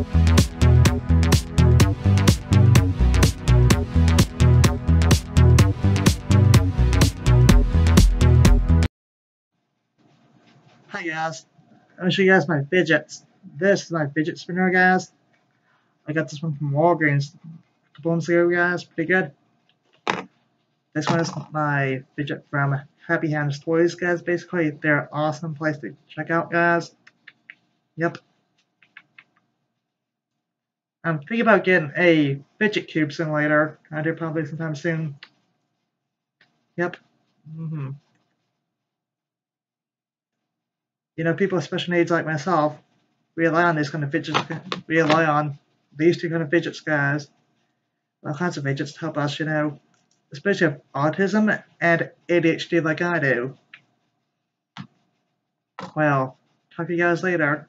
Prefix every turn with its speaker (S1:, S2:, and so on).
S1: Hi guys, I'm gonna show you guys my fidgets. This is my fidget spinner, guys. I got this one from Walgreens a couple months ago, guys. Pretty good. This one is my fidget from Happy Hands Toys, guys. Basically, they're an awesome place to check out, guys. Yep. I'm thinking about getting a fidget cube simulator. I do probably sometime soon. Yep. You know, people with special needs like myself rely on these kind of fidgets. Rely on these two kind of fidgets, guys. All kinds of fidgets to help us, you know, especially with autism and ADHD like I do. Well, talk to you guys later.